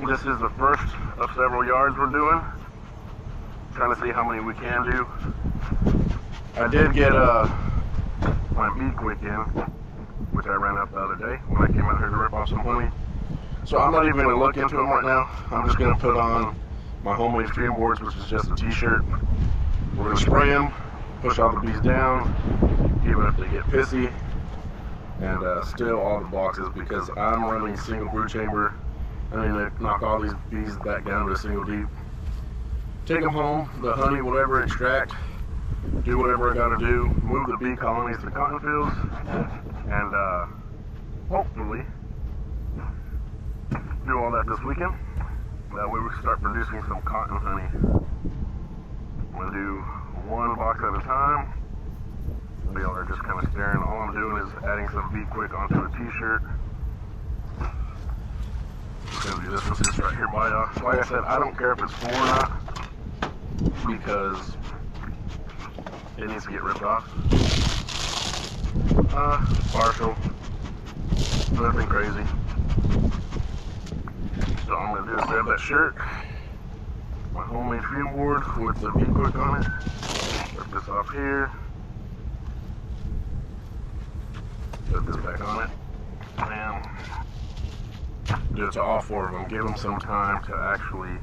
This is the first of several yards we're doing. Trying to see how many we can do. I did get my Be Quick in, which I ran up the other day when I came out here to rip off some honey. So I'm not even going to look into them right now. I'm just going to put on my homemade fume boards, which is just a t-shirt. We're going to spray them, push all the bees down, even if they get pissy, and still all the boxes because I'm running single brood chamber. I need to knock all these bees back down to a single deep. Take them home, the honey, whatever, extract, do whatever I gotta do, move the bee colonies to cotton fields, and hopefully do all that this weekend. That way we can start producing some cotton honey. I'm gonna do one box at a time. Y'all are just kind of staring. All I'm doing is adding some Be Quick onto a t-shirt. This one sits right here by y'all. Like I said, I don't care if it's full or not because it needs to get ripped off. Partial. Nothing crazy. So all I'm going to do is grab that shirt, my homemade fume board with the Be Quick on it, rip this off here, put this back on it, and do it to all four of them. Give them some time to actually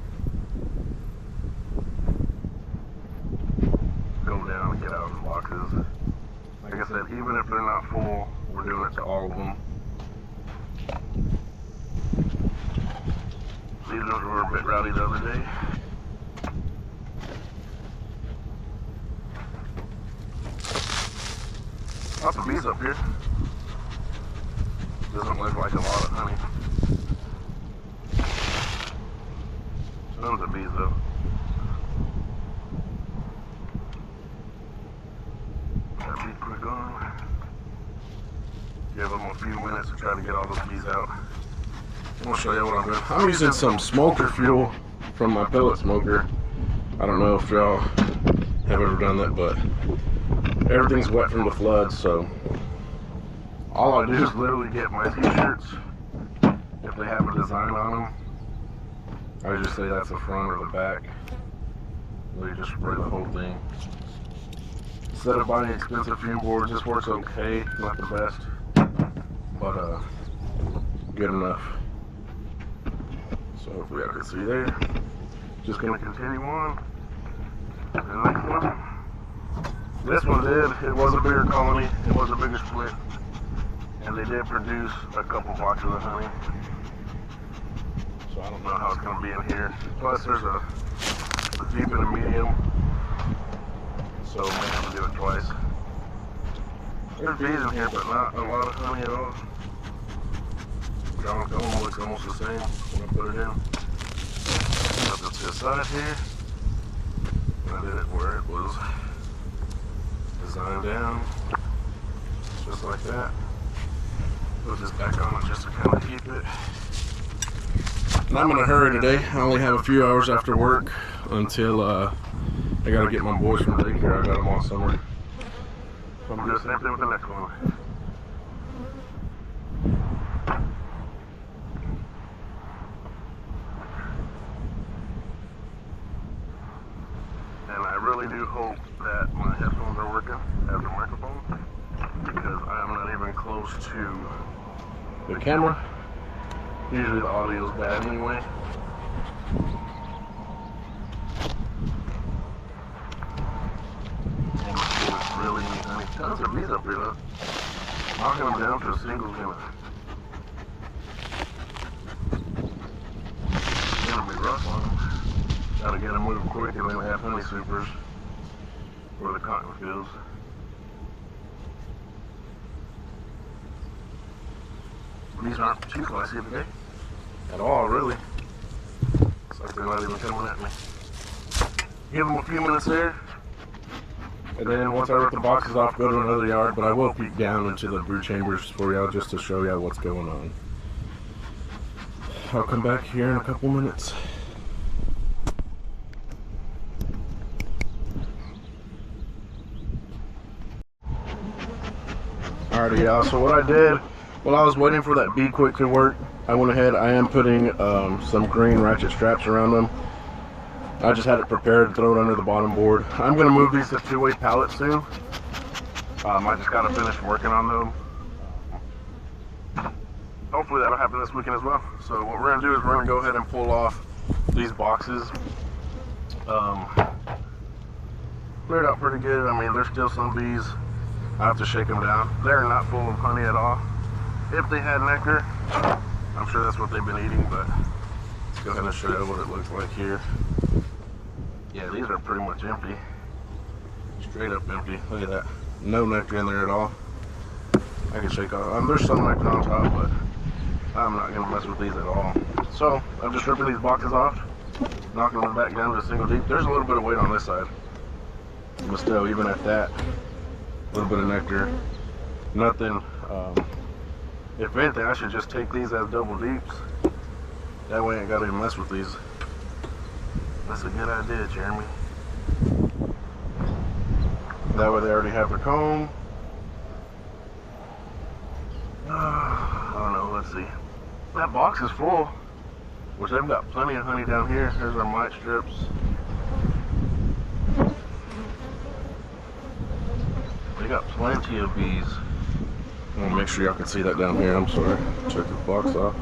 go down and get out of the boxes. Like I said, even if they're not full, we're doing it to all of them. These ones were a bit rowdy the other day. Lots of bees up here. Doesn't look like a lot of honey. Tons of bees though. Got Be Quick on. Give them a few minutes to try to get all those bees out. I'll show you what I'm doing. I'm using some smoker fuel from my pellet smoker. I don't know if y'all have ever done that, but everything's wet from the flood, so all I do is literally get my t-shirts. If they have a design on them, I just say that's the front or the back. Really just spray the whole thing. Instead of buying expensive fume boards, this works okay, not the best, but good enough. So hopefully I can see there. Just gonna continue on. The next one. This one it was a bigger colony, it was a bigger split, and they did produce a couple boxes of honey. So I don't know how it's gonna be in here. Plus there's a deep and a medium, so I may have to do it twice. There's bees in here, but not a lot of honey at all. John Cone looks almost the same when I put it in. Put it to the side here. I did it where it was designed down, just like that. Put this back on just to kind of keep it. And I'm in a hurry today. I only have a few hours after work until I gotta get my boys from daycare. I got them all summer. So I'm gonna do the same thing with the next one. And I really do hope that my headphones are working as a microphone, because I am not even close to the camera. Usually the audio is bad anyway. And it's really neat. I mean, tons of bees up here though. Knocking them down to a single limit. It's gonna be rough on them. Gotta get them moving quick, and then we have honey supers for the cotton fields. These aren't too classy today. At all, really. It's like they're not even coming at me. Give them a few minutes there. And then once I rip the boxes off, go to another yard. But I will peek down into the brood chambers for y'all just to show y'all what's going on. I'll come back here in a couple minutes. Alrighty, y'all. So what I did while I was waiting for that Be Quick to work, I went ahead, I am putting some green ratchet straps around them. I just had it prepared to throw it under the bottom board. I'm going to move these to two-way pallets soon. I just got to finish working on them. Hopefully that'll happen this weekend as well. So what we're going to do is we're going to go ahead and pull off these boxes. Cleared out pretty good. I mean, there's still some bees. I have to shake them down. They're not full of honey at all. If they had nectar, I'm sure that's what they've been eating, but let's go ahead and show you what it looks like here. Yeah, these are pretty much empty. Straight up empty. Look at that. No nectar in there at all. I can shake off. There's some nectar on top, but I'm not going to mess with these at all. So, I'm just ripping these boxes off, knocking them back down to a single deep. There's a little bit of weight on this side. But still, even at that, a little bit of nectar. Nothing. If anything, I should just take these as double deeps. That way I ain't got to mess with these. That's a good idea, Jeremy. That way they already have their comb. I don't know, let's see. That box is full, which they've got plenty of honey down here. Here's our mite strips. They got plenty of bees. I want to make sure y'all can see that down here. I'm sorry. Check the box off.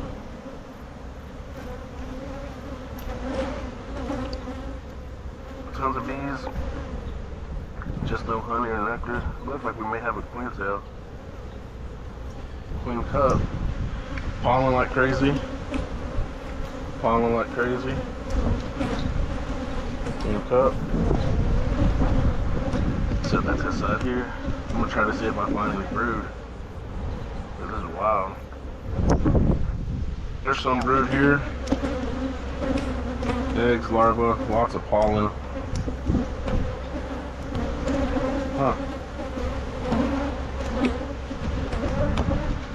Tons of bees. Just no honey or nectar. Looks like we may have a queen cell. Queen cup. Pollen like crazy. Pollen like crazy. Queen cup. Set that to the side here. I'm gonna try to see if I find any brood. This is wild. There's some brood here. Eggs, larvae, lots of pollen. Huh.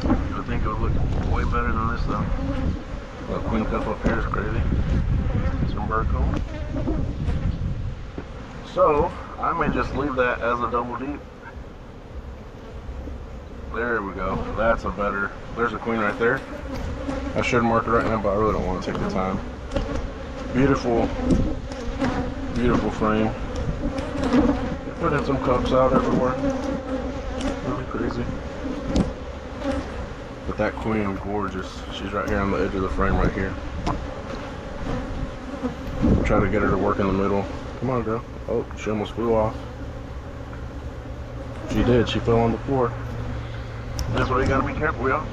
I think it would look way better than this though. The queen cup up here is crazy. Some bird comb. So, I may just leave that as a double deep. There we go. That's a better. There's a queen right there. I should mark it right now, but I really don't want to take the time. Beautiful, beautiful frame. Put in some cups out everywhere. Really crazy. But that queen, gorgeous. She's right here on the edge of the frame right here. Try to get her to work in the middle. Come on, girl. Oh, she almost flew off. She did. She fell on the floor. That's why you gotta be careful, y'all.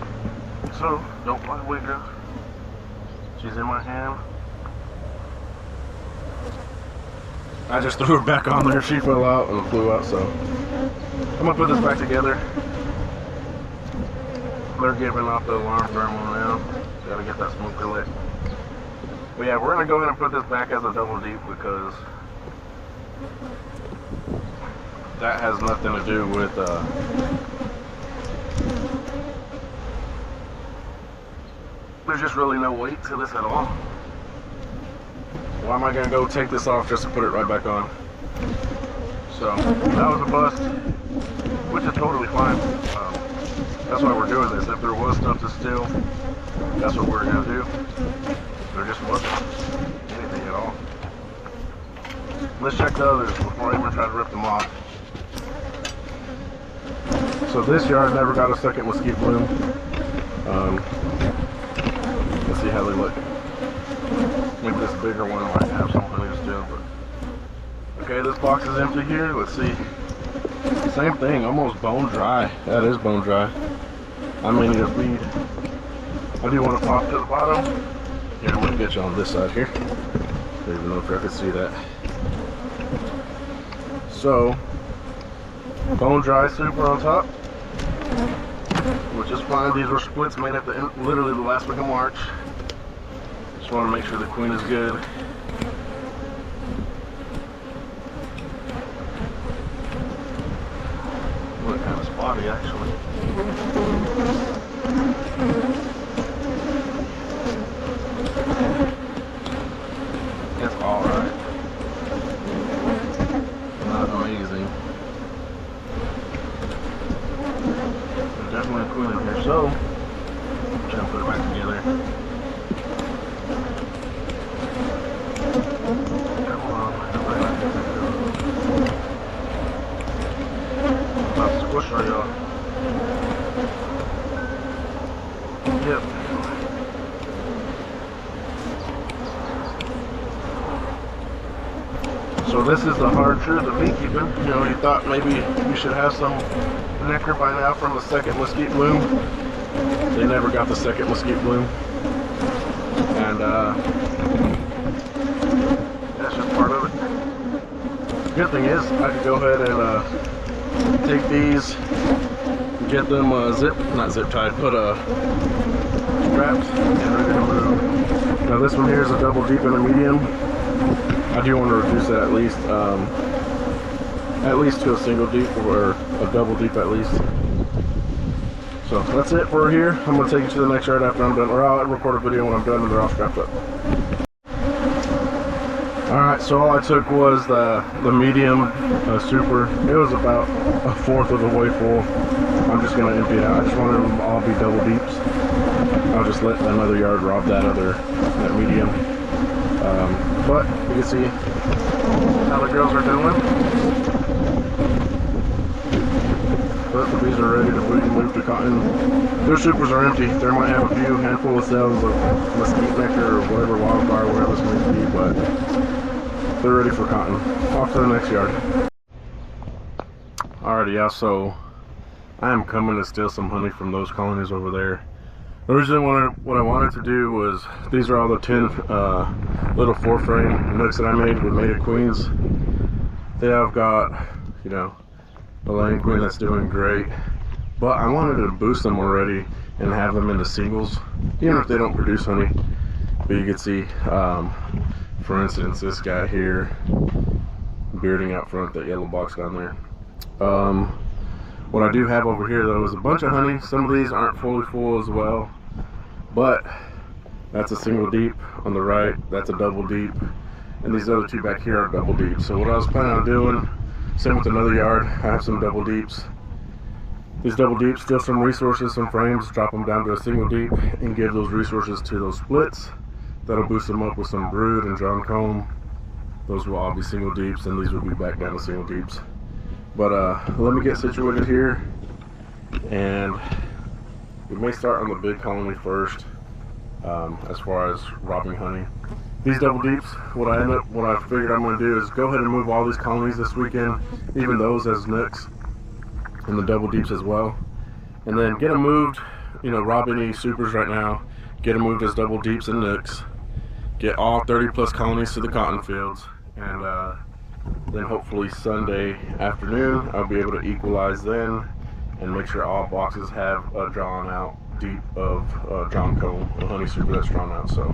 So, don't fly away, girl. She's in my hand. I just threw her back on there. She fell out and flew out, so I'm gonna put this back together. They're giving off the alarm thermal now. Gotta get that smoker lit. But yeah, we're gonna go ahead and put this back as a double deep because that has nothing to do with there's just really no weight to this at all. Why am I gonna go take this off just to put it right back on? So that was a bust, which is totally fine. That's why we're doing this. If there was stuff to steal, that's what we're gonna do. There just wasn't anything at all. Let's check the others before I even try to rip them off. So this yard never got a second mesquite bloom. Let's see how they look. Maybe this bigger one might have some honey still, but okay, this box is empty here. Let's see. Same thing, almost bone dry. That is bone dry. I may need a feed. I do want to pop to the bottom. Here, I'm gonna get you on this side here. Don't even know if I can see that. So, bone dry super on top, which is fine. These were splits made at the end, literally the last week of March. Just want to make sure the queen is good. Look, kind of spotty actually. It's alright. Not amazing. There's definitely a queen in here, so I'm trying to put it back together. So this is the hard truth of beekeeping. You know, you thought maybe you should have some nectar by now from the second mesquite bloom. They never got the second mesquite bloom. And that's just part of it. Good thing is, I could go ahead and take these, get them not zip tied, but strapped and ready to move. Now this one here is a double deep and a medium. I do want to reduce that at least to a single deep or a double deep at least. So that's it for here. I'm going to take you to the next yard after I'm done, or I'll record a video when I'm done and they're all strapped up. Alright, so all I took was the medium super. It was about a fourth of the way full. I'm just going to empty it out. I just wanted them to all be double deeps. I'll just let another yard rob that medium. But you can see how the girls are doing. But the bees are ready to move to cotton. Their supers are empty. There might have a few handful of cells of mesquite nectar or whatever, wildfire, whatever it's going to be, but they're ready for cotton. Off to the next yard. Alrighty, yeah, so I am coming to steal some honey from those colonies over there. Originally what I wanted to do was, these are all the 10 little 4-frame nooks that I made with Mated Queens. They have got, you know, a laying queen that's doing great, but I wanted to boost them already and have them into singles, even if they don't produce honey. But you can see, for instance, this guy here, bearding out front, that yellow box down there. What I do have over here though is a bunch of honey. Some of these aren't fully full as well, but that's a single deep on the right, that's a double deep, and these other two back here are double deep. So what I was planning on doing, same with another yard, I have some double deeps. These double deeps steal some resources, some frames, drop them down to a single deep, and give those resources to those splits. That'll boost them up with some brood and John comb. Those will all be single deeps, and these will be back down to single deeps. But let me get situated here, and we may start on the big colony first, as far as robbing honey. These double deeps, what I figured I'm going to do is go ahead and move all these colonies this weekend, even those as nooks, and the double deeps as well, and then get them moved. You know, rob any supers right now, get them moved as double deeps and nooks, get all 30 plus colonies to the cotton fields, and then hopefully Sunday afternoon I'll be able to equalize then and make sure all boxes have a drawn out deep of John comb, a honey super that's drawn out. So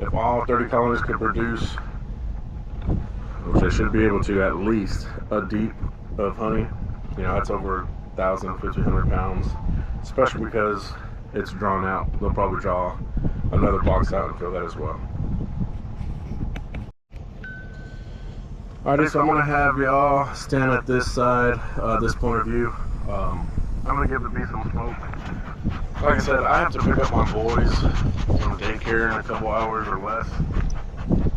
if all 30 colonies could produce, which they should be able to, at least a deep of honey, you know, that's over 1,000, 1,500 pounds, especially because it's drawn out. They'll probably draw another box out and fill that as well. Alrighty, so I'm going to have y'all stand at this side, this point of view. I'm going to give the bee some smoke. Like I said, I have to pick up my boys from daycare in a couple hours or less.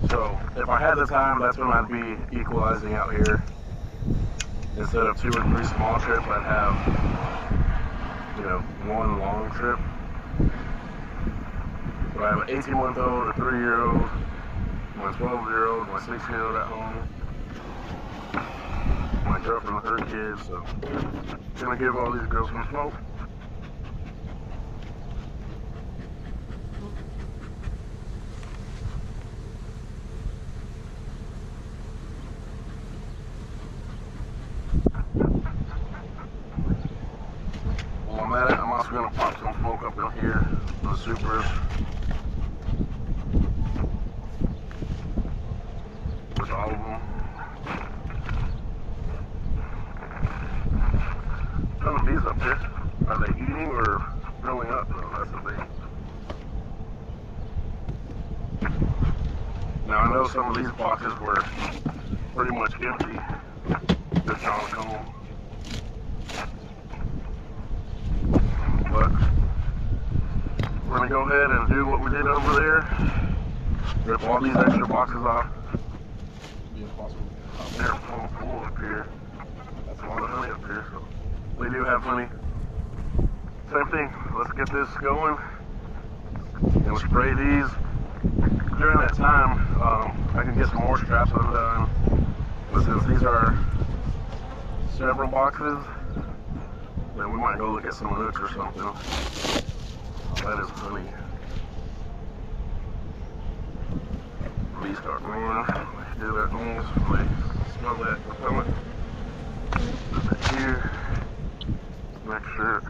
So if I had the time, that's when I'd be equalizing out here. Instead of 2 or 3 small trips, I'd have, you know, 1 long trip. But I have an 18-month-old, a 3-year-old, my 12-year-old, my 6-year-old at home, my girlfriend with her kids, so I'm gonna give all these girls some smoke. While I'm at it, I'm also gonna pop some smoke up in here, the supers. With all of them. Some of these up here, are they eating or filling up? No, that's the thing. Now I know some of these boxes were pretty much empty. Just John comb. But we're gonna go ahead and do what we did over there. Rip all these extra boxes off. They're full up here. That's a lot of honey up here, so we do have honey. Same thing, let's get this going and spray these. During that time, I can get some more straps undone But since these are several boxes, then we might go look at some hooks or something. That is honey. Bees start moving. They do that noise. They smell that repellent. Put that here. Make sure.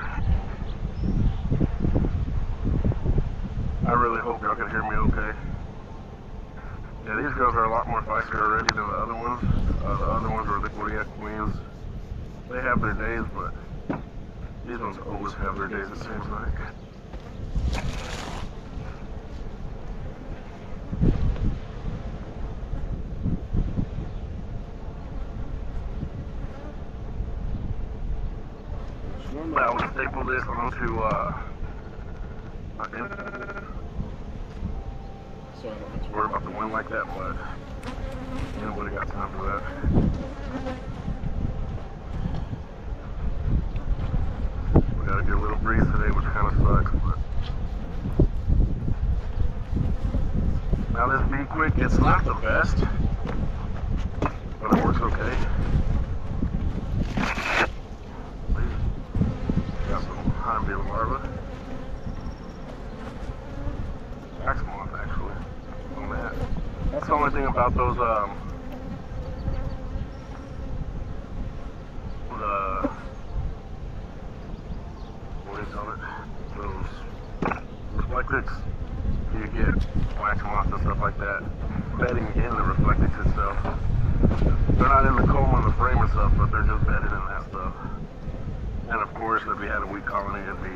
I really hope y'all can hear me okay. Yeah, these girls are a lot more feisty already than the other ones. The other ones are the Kodiak Queens. They have their days, but these ones always have their days, it seems like. Normally I would staple this onto my end. So I don't have to worry about the wind like that, but nobody got time for that. We got a good little breeze today, which kind of sucks, but now this Be Quick, it's not the best, but it works okay. Got some hornbill larvae. Axmoth, actually, on that. That's the only thing about those, what do you call it? Those reflectix. You get wax moths and stuff like that bedding in the reflectix itself. They're not in the comb on the frame and stuff, but they're just bedded in that stuff. And of course, if we had a weak colony, it'd be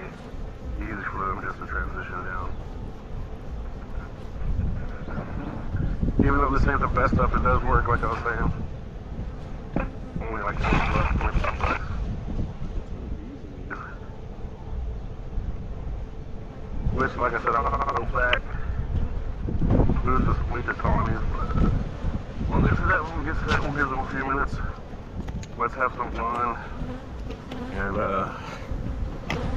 easy for them just to transition down. Even though this ain't the best stuff, it does work, like I was saying. Only like this. Which, like I said, I'll go back, lose the weaker colonies, but we'll get to that one, we'll give them a few minutes. Let's have some fun, and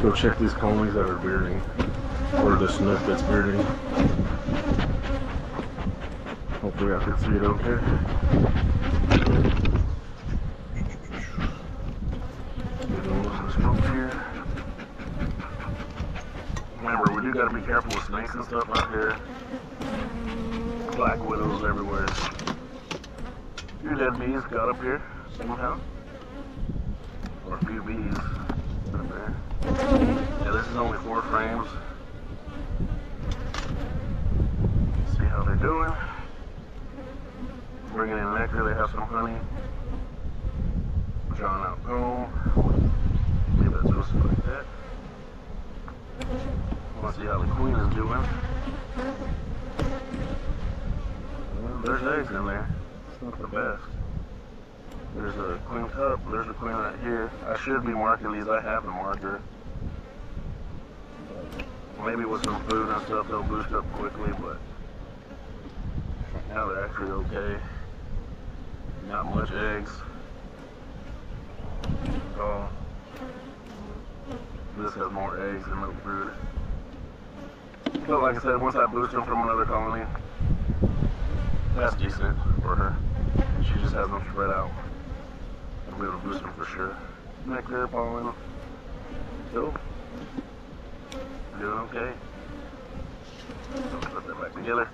go check these colonies that are bearding, or the snook that's bearding. Hopefully I can see it okay. Get a little smoke here. Remember, we do gotta be careful with snakes and stuff out here. Black widows everywhere. A few dead bees got up here somehow. Or a few bees up there. Yeah, this is only 4 frames. See how they're doing. Bringing in nectar, they have some honey. Drawn out comb. Leave it just like that. Let's see how the queen is doing. Well, there's eggs in there. It's not the best. There's a queen cup. There's a queen right here. I should be marking these. I have the marker. Maybe with some food and stuff, they'll boost up quickly, but now they're actually okay. Not much eggs. Oh, this has more eggs than milk brood. But like I said, once I boost them from another colony, that's decent for her. She just has them spread out. I'll be able to boost them for sure. Nectar, pollen. Cool. Doing okay. Let's put that back together.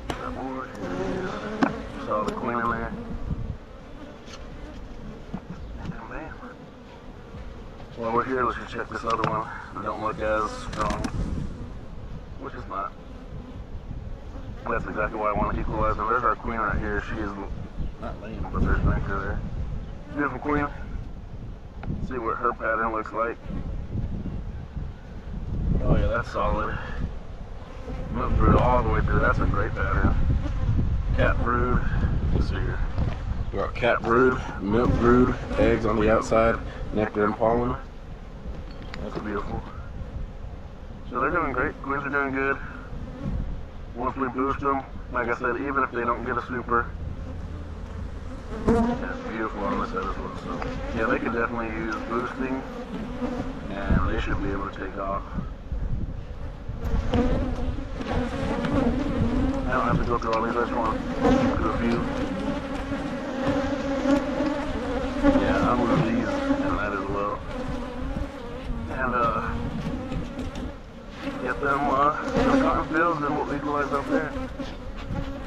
Got more. Saw the queen in there. And bam. While we're here, let's just check this other one. It don't look as strong, which is not. That's exactly why I want to equalize them. There's our queen right here. She is not lame, but there's nectar there. Beautiful queen. See what her pattern looks like. Oh yeah, that's solid. Milk brood all the way through. That's a great pattern. Cat brood. Let's see here. We got cat brood, milk brood, eggs on the outside, nectar and pollen. That's beautiful. So they're doing great. Queens are doing good. Once we boost them, like I said, even if they don't get a super, it's beautiful on this side as well. So yeah, they could definitely use boosting, and they should be able to take off. I don't have to go through all these. I just want to do a few. hills and we'll equalize up there.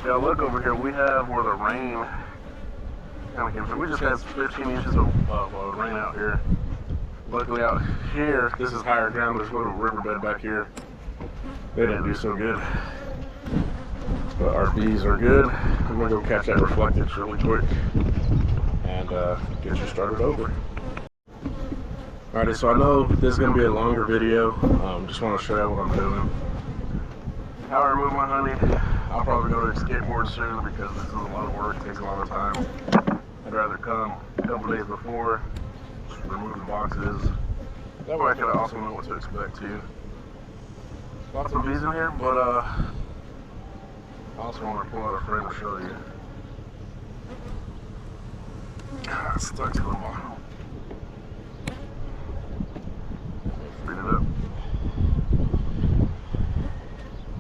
Yeah, look over here. We have where the rain kind of came from. We just had 15 inches of rain out here. Luckily out here, this is higher ground. There's a little riverbed back here. They didn't do so good. But our bees are good. I'm gonna go catch that reflectance really quick and get you started over. Alrighty, so I know this is gonna be a longer video. Just want to show you what I'm doing. How I remove my honey. I'll probably go to skateboard soon because this is a lot of work. It takes a lot of time. I'd rather come a couple days before, just remove the boxes. That way I can also know what to expect too. Lots of bees in here, but I also want to pull out a frame to show you. It's stuck to the bottom. Speed it up.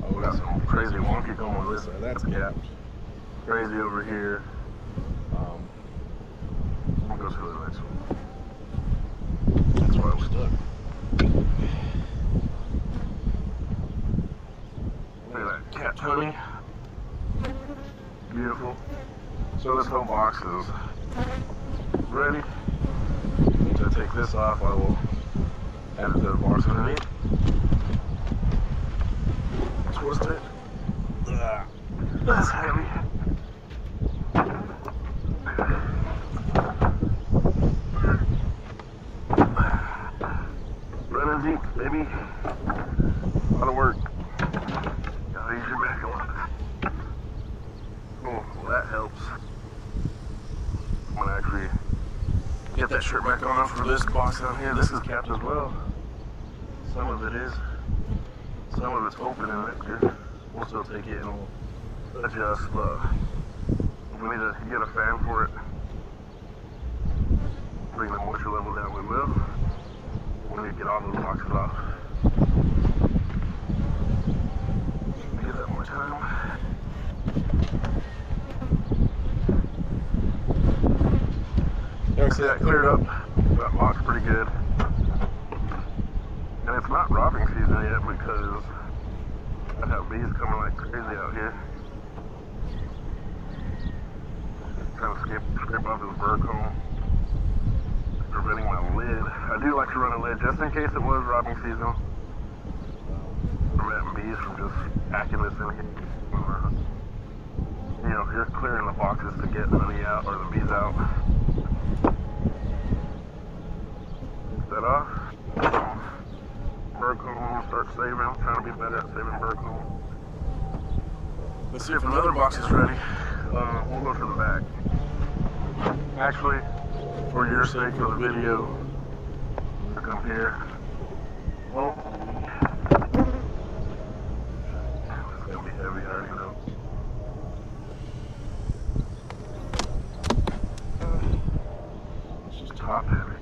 Oh, we got some crazy wonky comb on this side. That's capped. Crazy over here. I'm gonna go to the next one. That's why I'm stuck. Look at that capped honey. Beautiful. So this whole box is ready. To take this off, I will add it to the box underneath. Twist it. That's heavy. Running deep, baby. A lot of work. Gotta use your back a lot. Oh, well, that helps. I'm gonna actually get that shirt back on for this box down here. This is capped as well. Some of it is. Some of it's open in there. We'll still take it and we'll adjust, but if we need to get a fan for it, bring the moisture level down, we will. We need to get all those boxes off. Give that more time. You can see that cleared up. That box pretty good. And it's not robbing season yet because I have bees coming like crazy out here. Trying to scrape off this bird comb. Preventing my lid. I do like to run a lid just in case it was robbing season. Preventing bees from just packing this in here. You know, you're clearing the boxes to get honey out or the bees out. Take that off. Bird comb, start saving. I'm trying to be better at saving bird comb. Let's see if another box is ready. We'll go to the back. Actually, for your sake of the video, I come here. Well, it's gonna be heavy, I already know. It's just top heavy.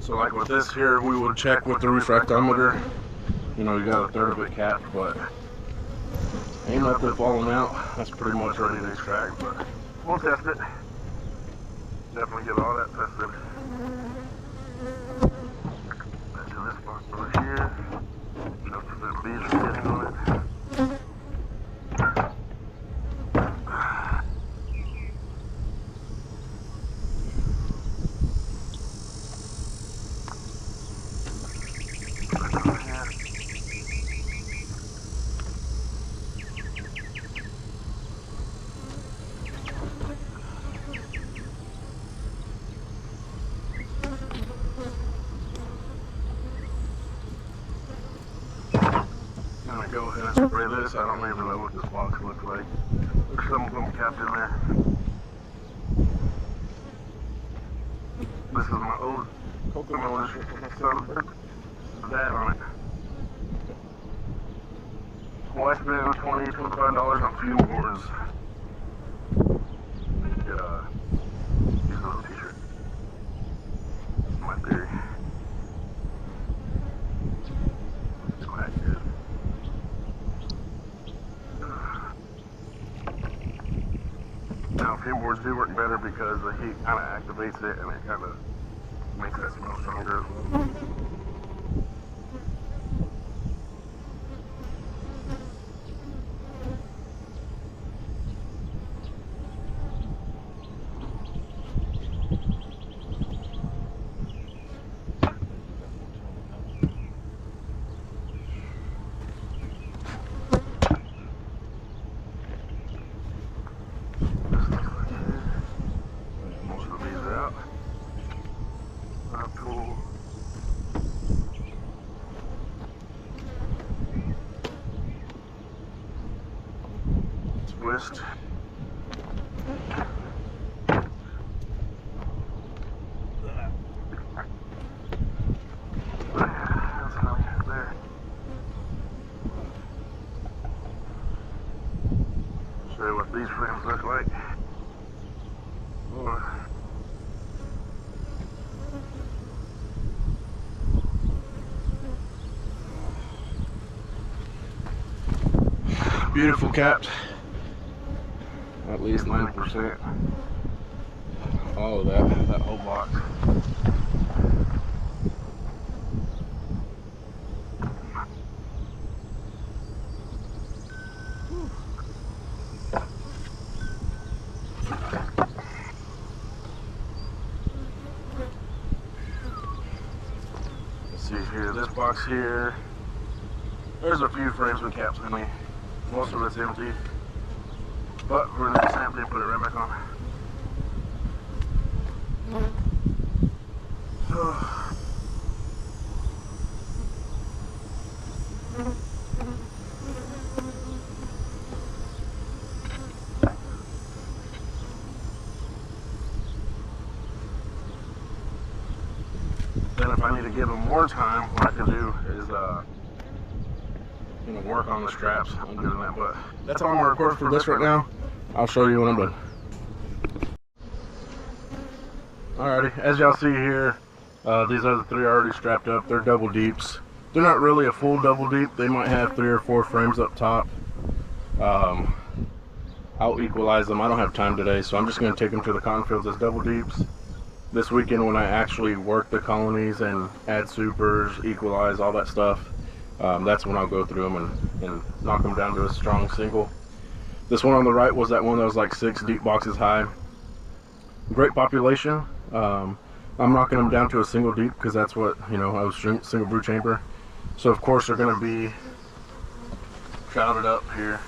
So like with this here, we would check with the refractometer. You know, you got a third of it capped, but ain't nothing falling out. That's pretty much ready to extract, but we'll test it. Definitely get all that tested. Back to this box over here. Just for the bees are getting on it. Go ahead and spray this. I don't even know what this box looks like. There's some of them capped in there. This is my old coconut sun. That on it. Why spend $20, $25 on fuel boards? Get use another t-shirt. That's my theory. It's quite good. Now fuel boards do work better because the heat kind of activates it and it kind of makes that smell stronger as well. Most of these are out. Cool. Twist. That's how we get there. Show you what these frames look like. Beautiful capped. At least 90%. All of that whole box. Let's see here, this box here. There's a few frames with caps in me. Most of it's empty. But we're gonna do the same thing, put it right back on. Then if I need to give them more time, what I can do is work on the straps. I'm doing that, but that's all I'm gonna record for this right now. I'll show you when I'm done. Alrighty, as y'all see here, these other three are already strapped up. They're double deeps. They're not really a full double deep. They might have 3 or 4 frames up top. I'll equalize them. I don't have time today, so I'm just gonna take them to the cotton fields as double deeps. This weekend when I actually work the colonies and add supers, equalize, all that stuff, that's when I'll go through them and knock them down to a strong single. This one on the right was that one that was like 6 deep boxes high. Great population. I'm knocking them down to a single deep because that's what, I was shooting, single brood chamber. So of course they're going to be crowded up here.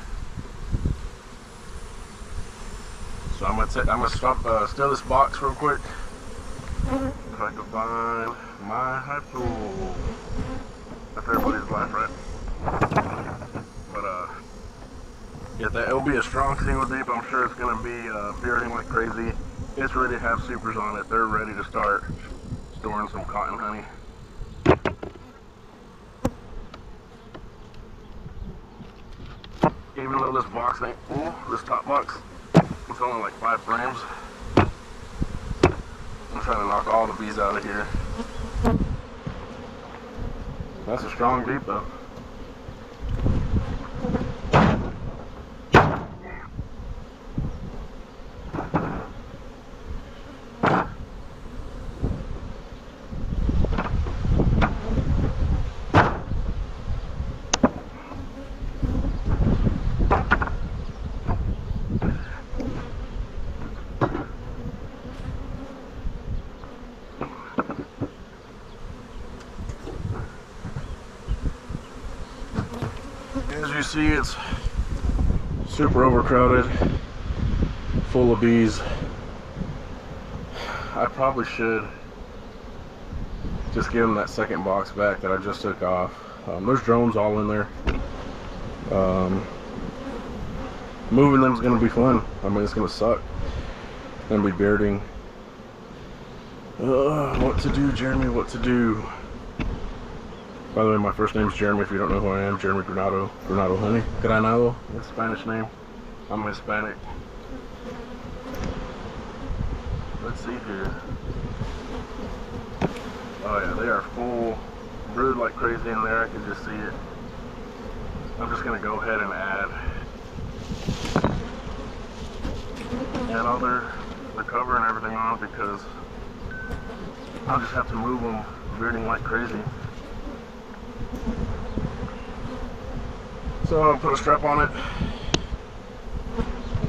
So I'm gonna stop, steal this box real quick. If I can find my high tool. That's everybody's life, right? But yeah, it'll be a strong single deep. I'm sure it's gonna be bearding like crazy. It's ready to have supers on it. They're ready to start storing some cotton honey. Even though this box ain't full, this top box, it's only like 5 frames. I'm trying to knock all the bees out of here. That's a strong deep though. As you see, it's super overcrowded, full of bees. I probably should just give them that second box back that I just took off. There's drones all in there. Moving them is going to be fun. I mean, it's going to suck. Going to be bearding. What to do, Jeremy? What to do? By the way, my first name's Jeremy, if you don't know who I am. Jeremy Granado. Granado Honey. Granado, that's a Spanish name. I'm Hispanic. Let's see here. Oh yeah, they are full, brewed like crazy in there. I can just see it. I'm just gonna go ahead and add all the cover and everything on, because I'll just have to move them bearding like crazy. So I'll put a strap on it.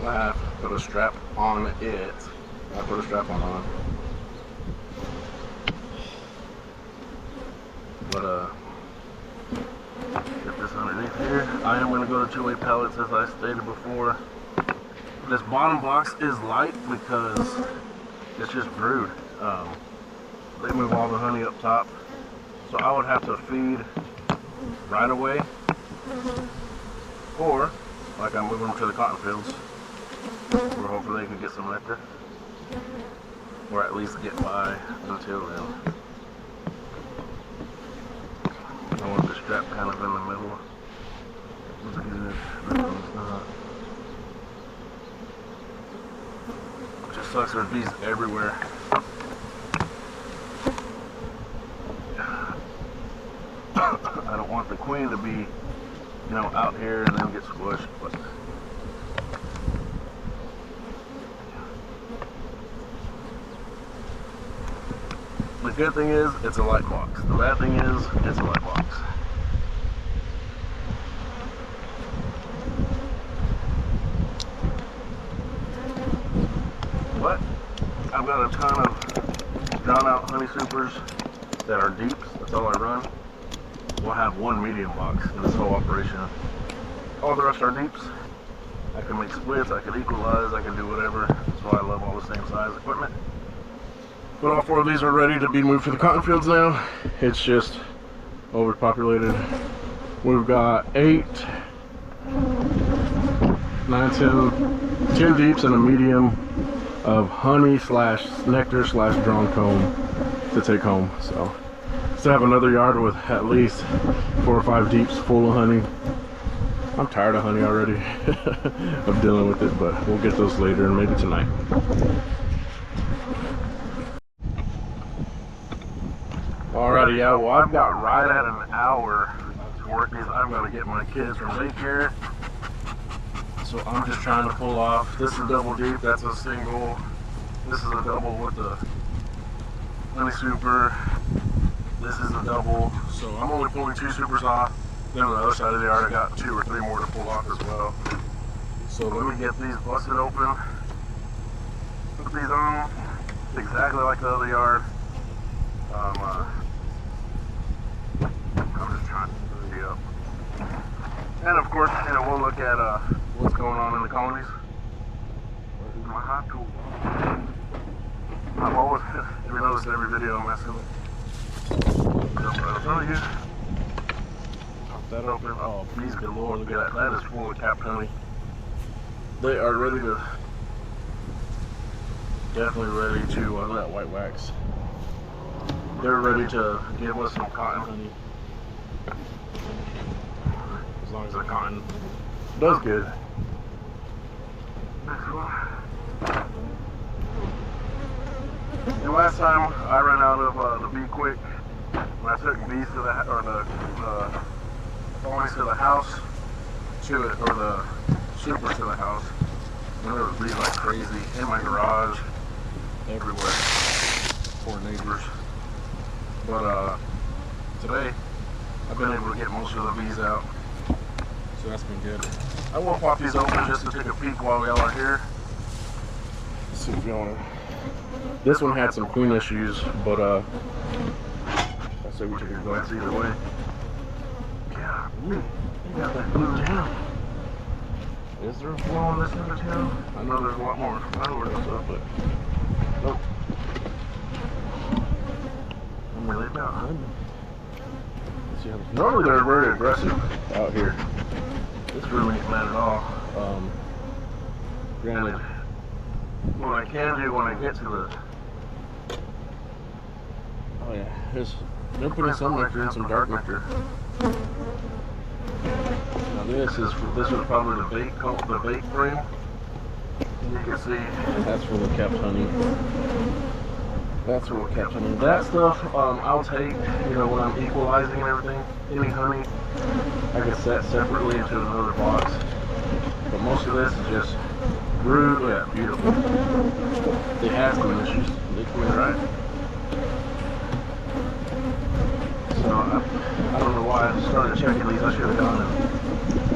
I have put a strap on it. I put a strap on. But get this underneath here. I am going to go to 2-way pellets, as I stated before. This bottom box is light because it's just brewed. They move all the honey up top, so I would have to feed right away, or like I'm moving them to the cotton fields, where hopefully they can get some nectar, or at least get by until then. I want the strap kind of in the middle. Looks good. It just sucks, there's bees everywhere. I don't want the queen to be, you know, out here and then get squished, but the good thing is it's a light box. The bad thing is it's a light box. But I've got a ton of drawn out honey supers that are deeps. That's all I run. We'll have one medium box in this whole operation. All the rest are deeps. I can make splits, I can equalize, I can do whatever. That's why I love all the same size equipment. But all 4 of these are ready to be moved to the cotton fields now. It's just overpopulated. We've got 8, 9, 10 deeps and a medium of honey slash nectar slash drawn comb to take home. So still have another yard with at least 4 or 5 deeps full of honey. I'm tired of honey already of dealing with it, but we'll get those later and maybe tonight. Alrighty, yeah, well I've got right at an hour to work these. I'm gonna get my kids from daycare, so I'm just trying to pull off. This is a double deep, that's a single. This is a double with the honey super. This is a double, so I'm only pulling 2 supers off. Then on the other side of the yard I got 2 or 3 more to pull off as well. So let me get these busted open. Put these on exactly like the other yard. I'm just trying to hurry up. And of course, you know, we'll look at what's going on in the colonies. Where's my hot tool? I've always, if you notice in every video I'm messing with. Jump right in front of you. Pop that open. Oh, bees galore. Look at that. That is full of capped honey. They are ready to, definitely ready to, look at that white wax. They're ready to give us some cotton honey. As long as the cotton does good. Next one. And last time I ran out of the Bee Quick when I took bees to the colonies to the house, or the supers to the house. And there was bees like crazy in my garage, everywhere. Poor neighbors. But today I've been able to get most of the bees out, so that's been good. I will pop these open just to take a peek while y'all are here. Let's see if y'all want to. This one had some queen issues, but I say we take a glance either way. Yeah, you got that blue down. Is there a flow on this end of town? I know there's a lot more flowers and stuff, but nope. Really about honey. Normally they're very aggressive out here. This really ain't bad at all. Granted, what I can do when I get to the, oh yeah, They're putting some nectar in, some dark nectar. Now this was probably the bait frame. You can see that's where we kept honey. That's where we kept honey. That stuff I'll take, you know, when I'm equalizing and everything. Any honey I can set separately into another box. But most of this is just brood. Yeah, beautiful. They have some issues. They come in right. So I don't know why I started checking these. I should have gone and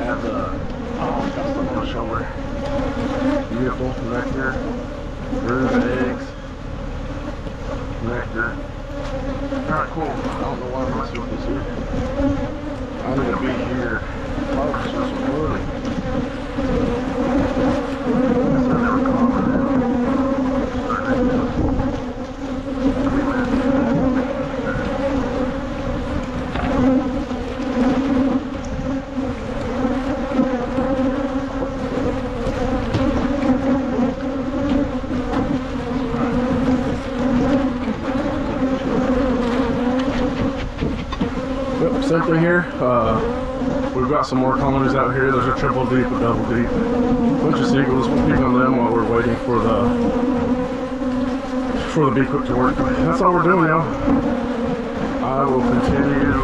had the got stuff on the shoulder. Beautiful nectar, brood eggs, nectar. Alright, cool. I don't know why I'm messing with this here. I'm gonna be here. Harvest some wood. I never caught it. Simply here, we've got some more colonies out here. There's a triple deep, a double deep, bunch of seagulls. We'll peek on them while we're waiting for the bee cook to work. That's all we're doing, y'all. I will continue